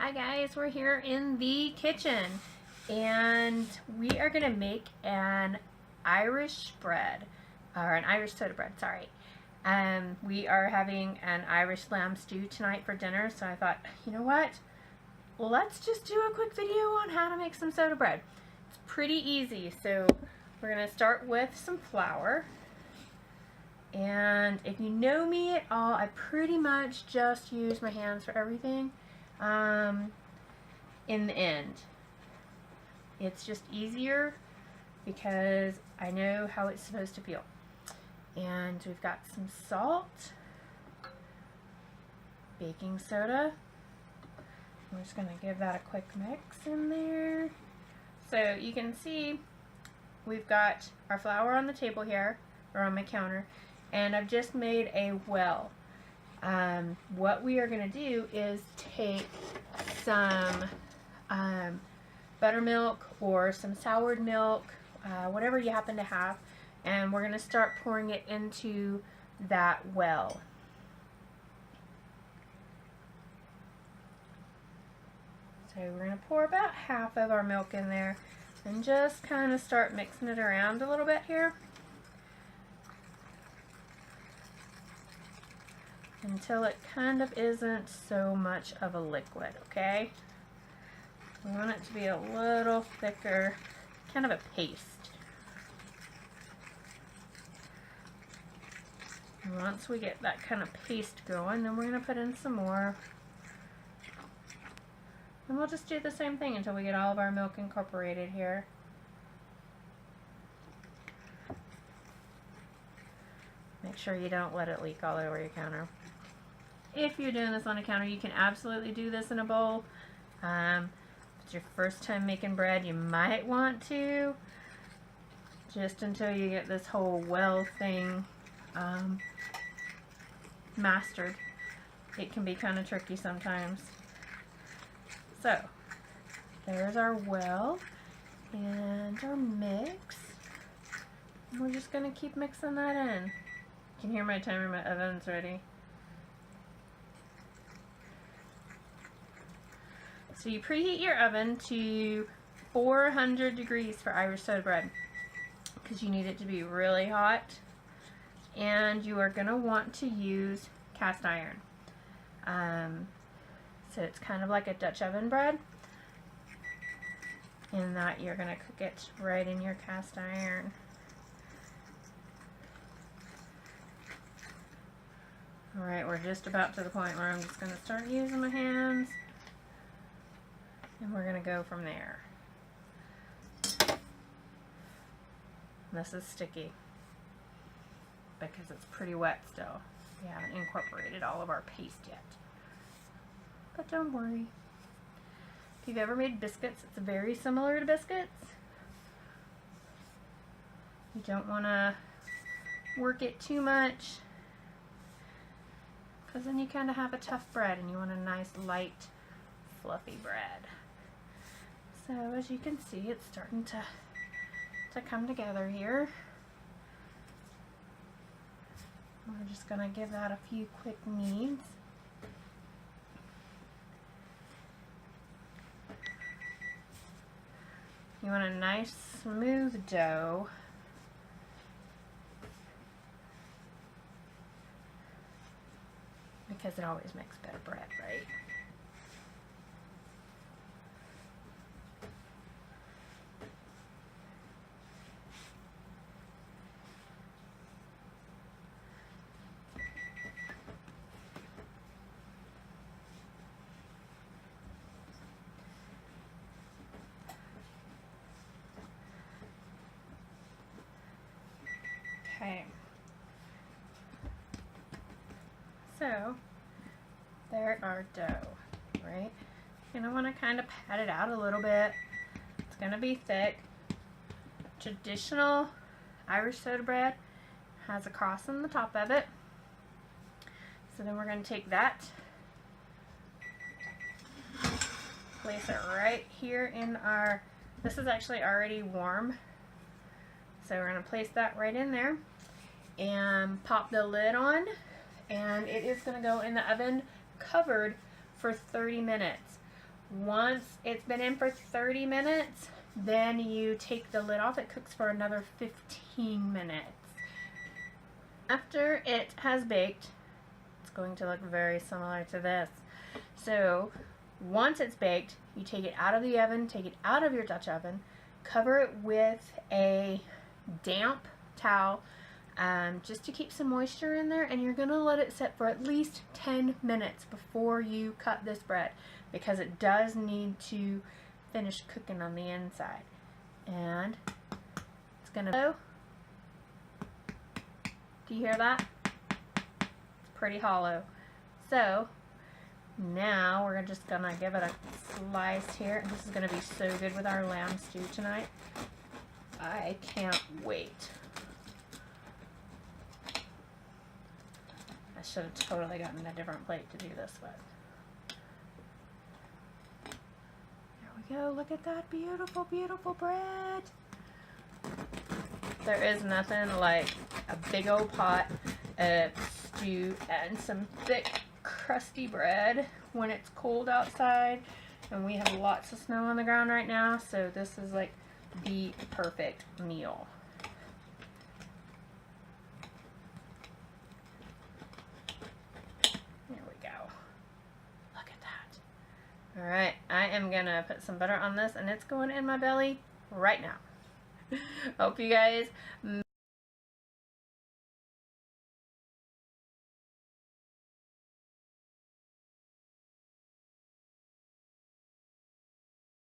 Hi guys, we're here in the kitchen and we are going to make an Irish spread, or an Irish soda bread, sorry. We are having an Irish lamb stew tonight for dinner, so I thought, you know what? Let's just do a quick video on how to make some soda bread. It's pretty easy, so we're going to start with some flour. And if you know me at all, I pretty much just use my hands for everything. In the end, it's just easier because I know how it's supposed to feel. And we've got some salt, baking soda. I'm just going to give that a quick mix in there. So you can see we've got our flour on the table here, or on my counter, and I've just made a well. What we are going to do is take some buttermilk or some soured milk, whatever you happen to have, and we're going to start pouring it into that well. So we're going to pour about half of our milk in there and just kind of start mixing it around a little bit here until it kind of isn't so much of a liquid, okay? We want it to be a little thicker, kind of a paste. And once we get that kind of paste going, then we're going to put in some more. And we'll just do the same thing until we get all of our milk incorporated here. Make sure you don't let it leak all over your counter. If you're doing this on a counter, you can absolutely do this in a bowl. If it's your first time making bread, you might want to, just until you get this whole well thing mastered. It can be kind of tricky sometimes. So, there's our well and our mix. And we're just going to keep mixing that in. You can hear my timer, my oven's ready. So you preheat your oven to 400 degrees for Irish soda bread because you need it to be really hot, and you are going to want to use cast iron. So it's kind of like a Dutch oven bread in that you're going to cook it right in your cast iron. Alright, we're just about to the point where I'm just going to start using my hands. And we're going to go from there. This is sticky because it's pretty wet still. We haven't incorporated all of our paste yet. But don't worry. If you've ever made biscuits, it's very similar to biscuits. You don't want to work it too much because then you kind of have a tough bread and you want a nice light fluffy bread. So as you can see, it's starting to come together here. We're just going to give that a few quick kneads. You want a nice smooth dough. Because it always makes better bread, right? Okay, so there's our dough, right? You're gonna want to kind of pat it out a little bit. It's gonna be thick. Traditional Irish soda bread has a cross on the top of it. So then we're gonna take that, place it right here in our, this is actually already warm. So we're going to place that right in there and pop the lid on, and it is going to go in the oven covered for 30 minutes. Once it's been in for 30 minutes, then you take the lid off. It cooks for another 15 minutes. After it has baked, it's going to look very similar to this. So once it's baked, you take it out of the oven, take it out of your Dutch oven, cover it with a damp towel, just to keep some moisture in there, and you're going to let it sit for at least 10 minutes before you cut this bread, because it does need to finish cooking on the inside. And it's going to go. Do you hear that? It's pretty hollow. So now we're just going to give it a slice here, and this is going to be so good with our lamb stew tonight. I can't wait. I should have totally gotten a different plate to do this with. There we go. Look at that beautiful, beautiful bread. There is nothing like a big old pot of stew and some thick, crusty bread when it's cold outside. And we have lots of snow on the ground right now, so this is like the perfect meal. There we go. Look at that. Alright, I am gonna put some butter on this, and it's going in my belly right now. Hope you guys